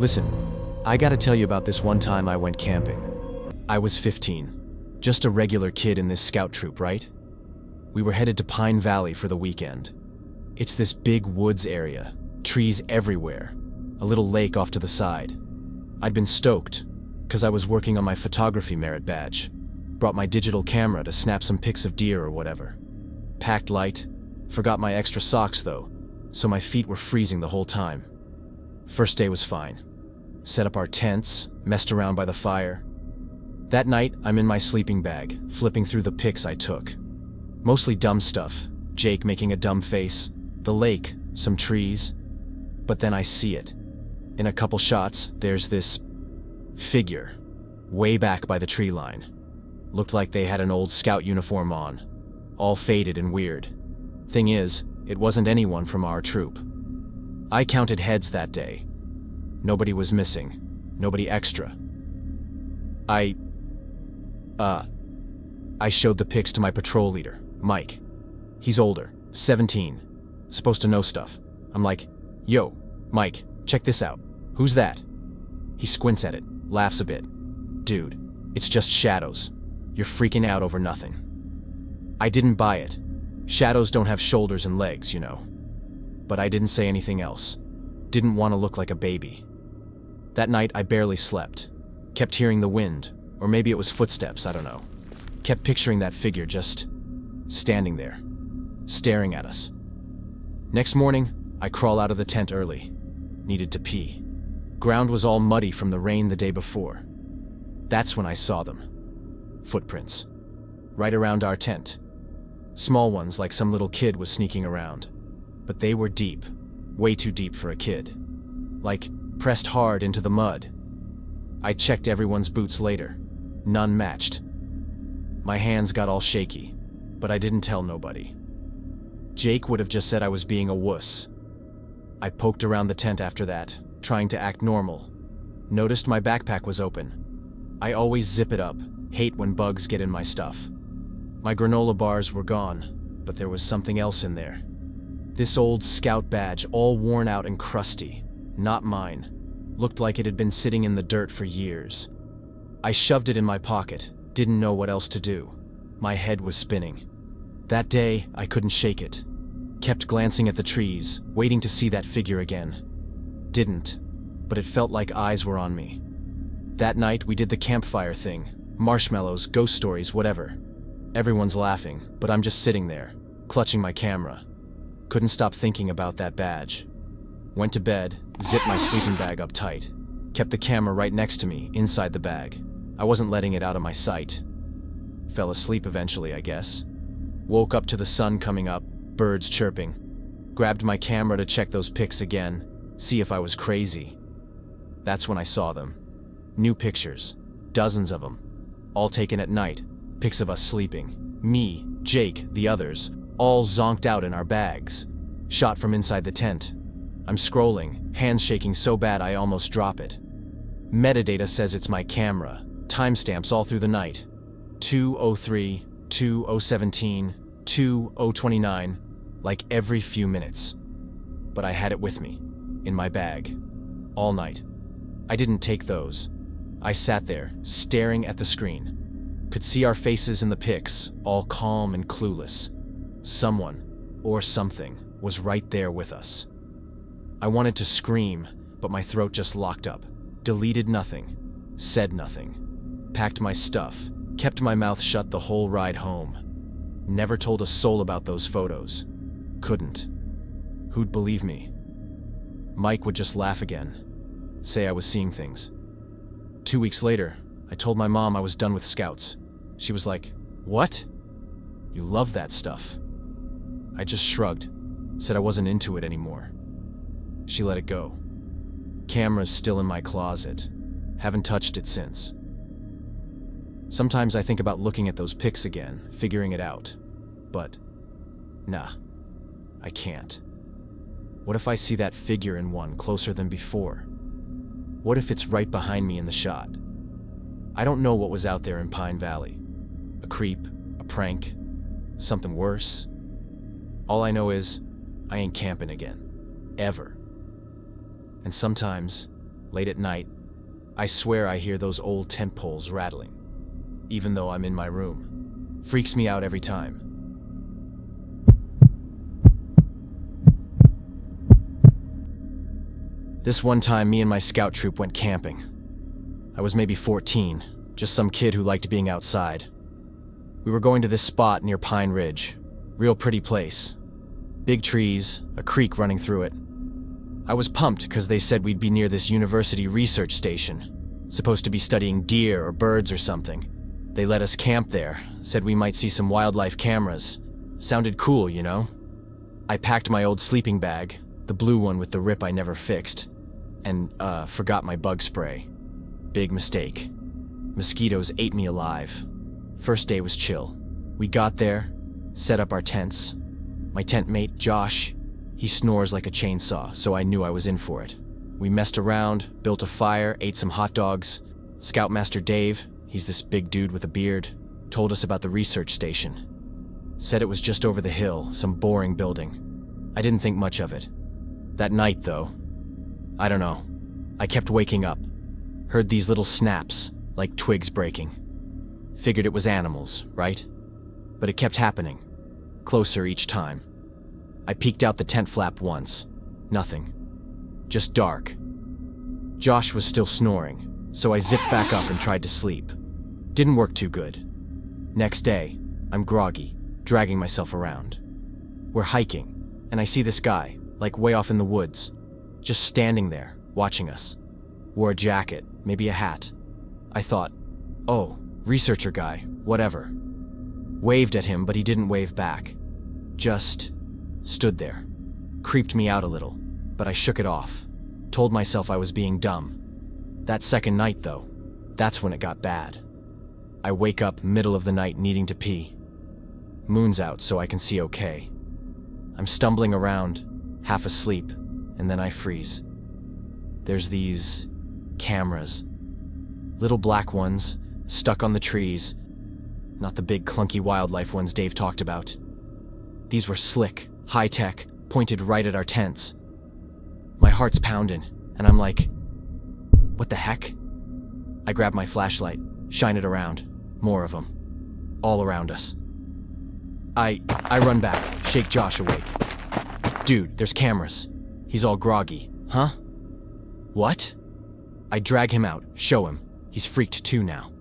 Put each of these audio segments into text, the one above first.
Listen, I gotta tell you about this one time I went camping. I was 15. Just a regular kid in this scout troop, right? We were headed to Pine Valley for the weekend. It's this big woods area, trees everywhere, a little lake off to the side. I'd been stoked, because I was working on my photography merit badge. Brought my digital camera to snap some pics of deer or whatever. Packed light, forgot my extra socks though, so my feet were freezing the whole time. First day was fine. Set up our tents, messed around by the fire. That night, I'm in my sleeping bag, flipping through the pics I took. Mostly dumb stuff, Jake making a dumb face, the lake, some trees. But then I see it. In a couple shots, there's this figure, way back by the tree line. Looked like they had an old scout uniform on, all faded and weird. Thing is, it wasn't anyone from our troop. I counted heads that day. Nobody was missing, nobody extra. I showed the pics to my patrol leader, Mike. He's older, 17, supposed to know stuff. I'm like, yo, Mike, check this out. Who's that? He squints at it, laughs a bit. Dude, it's just shadows. You're freaking out over nothing. I didn't buy it. Shadows don't have shoulders and legs, you know. But I didn't say anything else. Didn't want to look like a baby. That night I barely slept. Kept hearing the wind, or maybe it was footsteps, I don't know. Kept picturing that figure just standing there, staring at us. Next morning, I crawl out of the tent early. Needed to pee. Ground was all muddy from the rain the day before. That's when I saw them. Footprints. Right around our tent. Small ones like some little kid was sneaking around. But they were deep. Way too deep for a kid. Like, pressed hard into the mud. I checked everyone's boots later. None matched. My hands got all shaky, but I didn't tell nobody. Jake would have just said I was being a wuss. I poked around the tent after that, trying to act normal. Noticed my backpack was open. I always zip it up, hate when bugs get in my stuff. My granola bars were gone, but there was something else in there. This old scout badge, all worn out and crusty. Not mine. Looked like it had been sitting in the dirt for years. I shoved it in my pocket, didn't know what else to do. My head was spinning. That day, I couldn't shake it. Kept glancing at the trees, waiting to see that figure again. Didn't, but it felt like eyes were on me. That night, we did the campfire thing. Marshmallows, ghost stories, whatever. Everyone's laughing, but I'm just sitting there, clutching my camera. Couldn't stop thinking about that badge. Went to bed, zipped my sleeping bag up tight. Kept the camera right next to me, inside the bag. I wasn't letting it out of my sight. Fell asleep eventually, I guess. Woke up to the sun coming up, birds chirping. Grabbed my camera to check those pics again, see if I was crazy. That's when I saw them. New pictures, dozens of them. All taken at night, pics of us sleeping. Me, Jake, the others, all zonked out in our bags. Shot from inside the tent. I'm scrolling, hands shaking so bad I almost drop it. Metadata says it's my camera. Timestamps all through the night. 2:03, 2:017, 2:029, like every few minutes. But I had it with me, in my bag, all night. I didn't take those. I sat there, staring at the screen. Could see our faces in the pics, all calm and clueless. Someone, or something, was right there with us. I wanted to scream, but my throat just locked up. Deleted nothing, said nothing. Packed my stuff, kept my mouth shut the whole ride home. Never told a soul about those photos. Couldn't. Who'd believe me? Mike would just laugh again, say I was seeing things. 2 weeks later, I told my mom I was done with scouts. She was like, "What? You love that stuff?" I just shrugged, said I wasn't into it anymore. She let it go. Camera's still in my closet. Haven't touched it since. Sometimes I think about looking at those pics again, figuring it out. But, nah, I can't. What if I see that figure in one closer than before? What if it's right behind me in the shot? I don't know what was out there in Pine Valley. A creep, a prank, something worse. All I know is, I ain't camping again. Ever. And sometimes, late at night, I swear I hear those old tent poles rattling, even though I'm in my room. Freaks me out every time. This one time, me and my scout troop went camping. I was maybe 14, just some kid who liked being outside. We were going to this spot near Pine Ridge. Real pretty place. Big trees, a creek running through it. I was pumped because they said we'd be near this university research station, supposed to be studying deer or birds or something. They let us camp there, said we might see some wildlife cameras. Sounded cool, you know? I packed my old sleeping bag, the blue one with the rip I never fixed, and, forgot my bug spray. Big mistake. Mosquitoes ate me alive. First day was chill. We got there, set up our tents. My tent mate, Josh, he snores like a chainsaw, so I knew I was in for it. We messed around, built a fire, ate some hot dogs. Scoutmaster Dave, he's this big dude with a beard, told us about the research station. Said it was just over the hill, some boring building. I didn't think much of it. That night, though, I don't know. I kept waking up. Heard these little snaps, like twigs breaking. Figured it was animals, right? But it kept happening. Closer each time. I peeked out the tent flap once. Nothing. Just dark. Josh was still snoring, so I zipped back up and tried to sleep. Didn't work too good. Next day, I'm groggy, dragging myself around. We're hiking, and I see this guy, like way off in the woods, just standing there, watching us. Wore a jacket, maybe a hat. I thought, oh, researcher guy, whatever. Waved at him, but he didn't wave back. Just stood there. Creeped me out a little, but I shook it off. Told myself I was being dumb. That second night, though, that's when it got bad. I wake up middle of the night needing to pee. Moon's out, so I can see okay. I'm stumbling around, half asleep, and then I freeze. There's these cameras. Little black ones, stuck on the trees. Not the big clunky wildlife ones Dave talked about. These were slick, high-tech, pointed right at our tents. My heart's pounding, and I'm like, what the heck? I grab my flashlight, shine it around. More of them. All around us. I run back, shake Josh awake. Dude, there's cameras. He's all groggy. Huh? What? I drag him out, show him. He's freaked too now.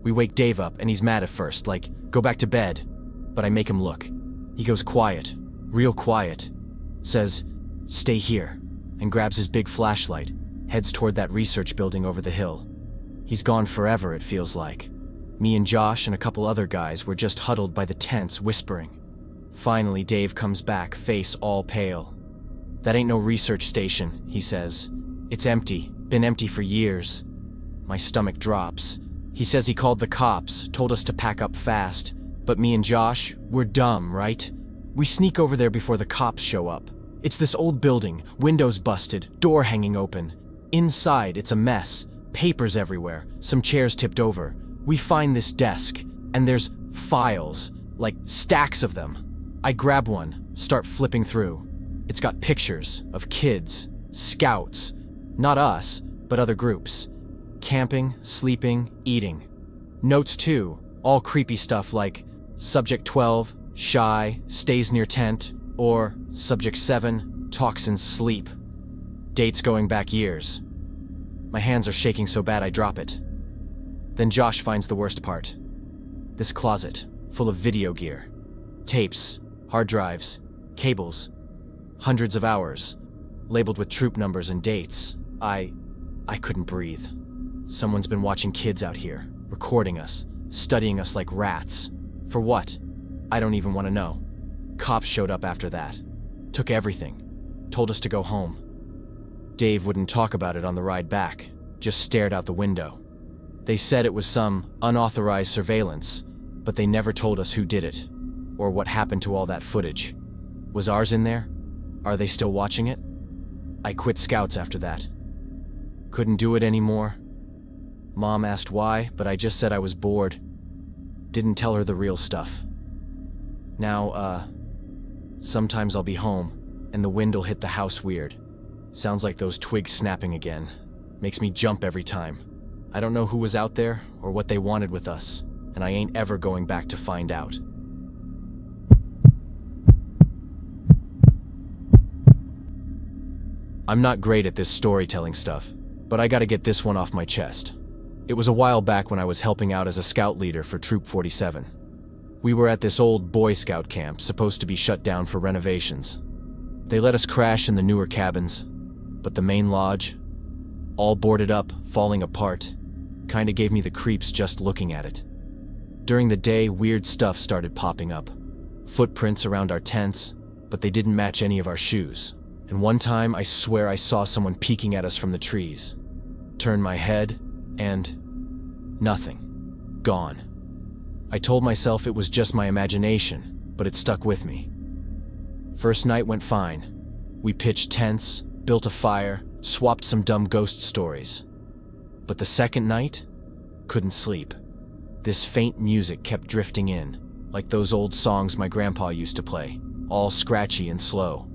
We wake Dave up, and he's mad at first, like, go back to bed. But I make him look. He goes quiet, real quiet. Says, stay here, and grabs his big flashlight, heads toward that research building over the hill. He's gone forever, it feels like. Me and Josh and a couple other guys were just huddled by the tents, whispering. Finally, Dave comes back, face all pale. That ain't no research station, he says. It's empty, been empty for years. My stomach drops. He says he called the cops, told us to pack up fast. But me and Josh, we're dumb, right? We sneak over there before the cops show up. It's this old building, windows busted, door hanging open. Inside, it's a mess. Papers everywhere, some chairs tipped over. We find this desk, and there's files, like stacks of them. I grab one, start flipping through. It's got pictures of kids, scouts, not us, but other groups. Camping, sleeping, eating. Notes too, all creepy stuff like Subject 12, shy, stays near tent, or Subject 7, talks in sleep. Dates going back years. My hands are shaking so bad I drop it. Then Josh finds the worst part. This closet, full of video gear. Tapes, hard drives, cables. Hundreds of hours, labeled with troop numbers and dates. I couldn't breathe. Someone's been watching kids out here, recording us, studying us like rats. For what? I don't even want to know. Cops showed up after that. Took everything. Told us to go home. Dave wouldn't talk about it on the ride back, just stared out the window. They said it was some unauthorized surveillance, but they never told us who did it, or what happened to all that footage. Was ours in there? Are they still watching it? I quit Scouts after that. Couldn't do it anymore. Mom asked why, but I just said I was bored. Didn't tell her the real stuff. Now, sometimes I'll be home, and the wind'll hit the house weird. Sounds like those twigs snapping again. Makes me jump every time. I don't know who was out there or what they wanted with us, and I ain't ever going back to find out. I'm not great at this storytelling stuff, but I gotta get this one off my chest. It was a while back when I was helping out as a scout leader for Troop 47. We were at this old Boy Scout camp, supposed to be shut down for renovations. They let us crash in the newer cabins, but the main lodge, all boarded up, falling apart, kinda gave me the creeps just looking at it. During the day, weird stuff started popping up. Footprints around our tents, but they didn't match any of our shoes. And one time, I swear I saw someone peeking at us from the trees. Turned my head, and nothing. Gone. I told myself it was just my imagination, but it stuck with me. First night went fine. We pitched tents, built a fire, swapped some dumb ghost stories. But the second night, couldn't sleep. This faint music kept drifting in, like those old songs my grandpa used to play, all scratchy and slow.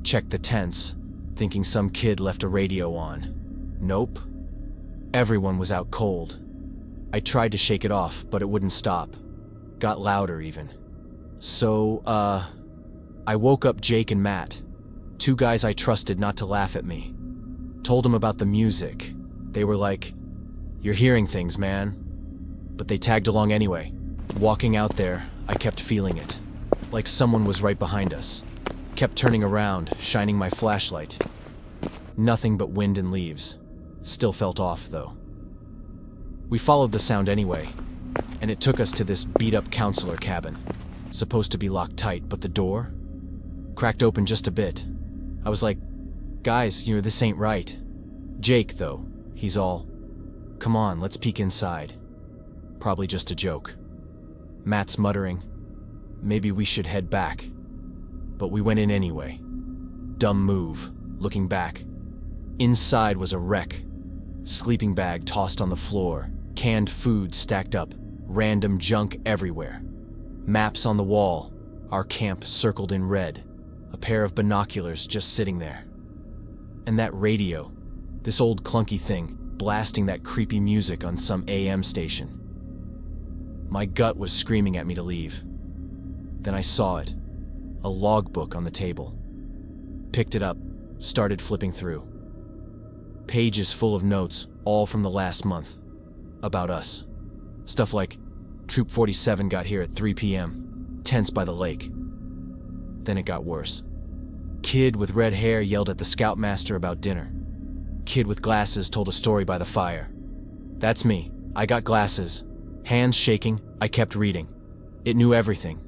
Checked the tents, thinking some kid left a radio on. Nope. Everyone was out cold. I tried to shake it off, but it wouldn't stop. Got louder even. So, I woke up Jake and Matt, two guys I trusted not to laugh at me. Told them about the music. They were like, "You're hearing things, man." But they tagged along anyway. Walking out there, I kept feeling it. Like someone was right behind us. Kept turning around, shining my flashlight. Nothing but wind and leaves. Still felt off, though. We followed the sound anyway, and it took us to this beat-up counselor cabin. Supposed to be locked tight, but the door cracked open just a bit. I was like, "Guys, this ain't right." Jake, though, he's all, "Come on, let's peek inside." Probably just a joke. Matt's muttering, "Maybe we should head back." But we went in anyway. Dumb move, looking back. Inside was a wreck. Sleeping bag tossed on the floor, canned food stacked up, random junk everywhere. Maps on the wall, our camp circled in red, a pair of binoculars just sitting there. And that radio, this old clunky thing, blasting that creepy music on some AM station. My gut was screaming at me to leave. Then I saw it. A logbook on the table. Picked it up, started flipping through. Pages full of notes, all from the last month. About us. Stuff like, Troop 47 got here at 3 p.m., tents by the lake. Then it got worse. Kid with red hair yelled at the scoutmaster about dinner. Kid with glasses told a story by the fire. That's me. I got glasses. Hands shaking, I kept reading. It knew everything.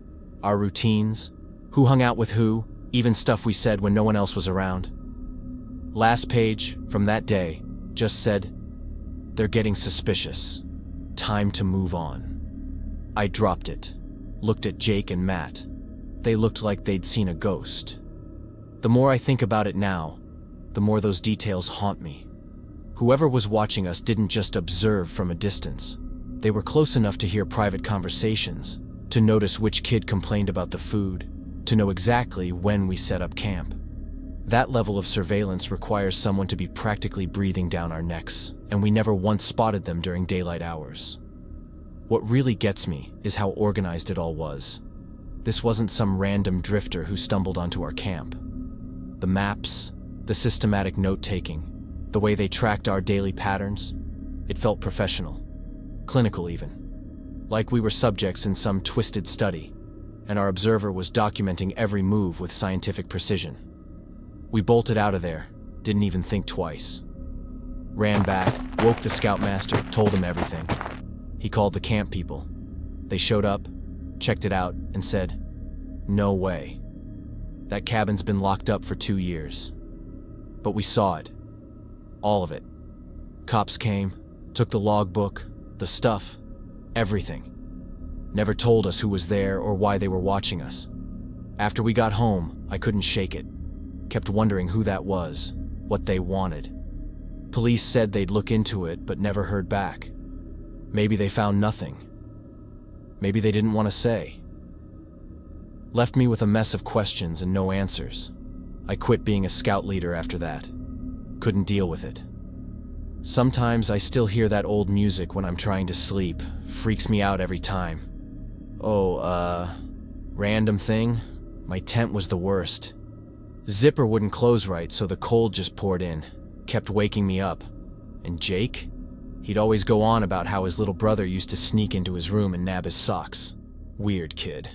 Our routines, who hung out with who, even stuff we said when no one else was around. Last page, from that day, just said, "They're getting suspicious. Time to move on." I dropped it. Looked at Jake and Matt. They looked like they'd seen a ghost. The more I think about it now, the more those details haunt me. Whoever was watching us didn't just observe from a distance. They were close enough to hear private conversations, to notice which kid complained about the food, to know exactly when we set up camp. That level of surveillance requires someone to be practically breathing down our necks, and we never once spotted them during daylight hours. What really gets me is how organized it all was. This wasn't some random drifter who stumbled onto our camp. The maps, the systematic note-taking, the way they tracked our daily patterns, it felt professional, clinical even. Like we were subjects in some twisted study, and our observer was documenting every move with scientific precision. We bolted out of there, didn't even think twice. Ran back, woke the scoutmaster, told him everything. He called the camp people. They showed up, checked it out, and said, "No way. That cabin's been locked up for 2 years." But we saw it. All of it. Cops came, took the logbook, the stuff, everything. Never told us who was there or why they were watching us. After we got home, I couldn't shake it. Kept wondering who that was, what they wanted. Police said they'd look into it, but never heard back. Maybe they found nothing. Maybe they didn't want to say. Left me with a mess of questions and no answers. I quit being a scout leader after that. Couldn't deal with it. Sometimes I still hear that old music when I'm trying to sleep. Freaks me out every time. Oh, random thing? My tent was the worst. Zipper wouldn't close right, so the cold just poured in. Kept waking me up. And Jake? He'd always go on about how his little brother used to sneak into his room and nab his socks. Weird kid.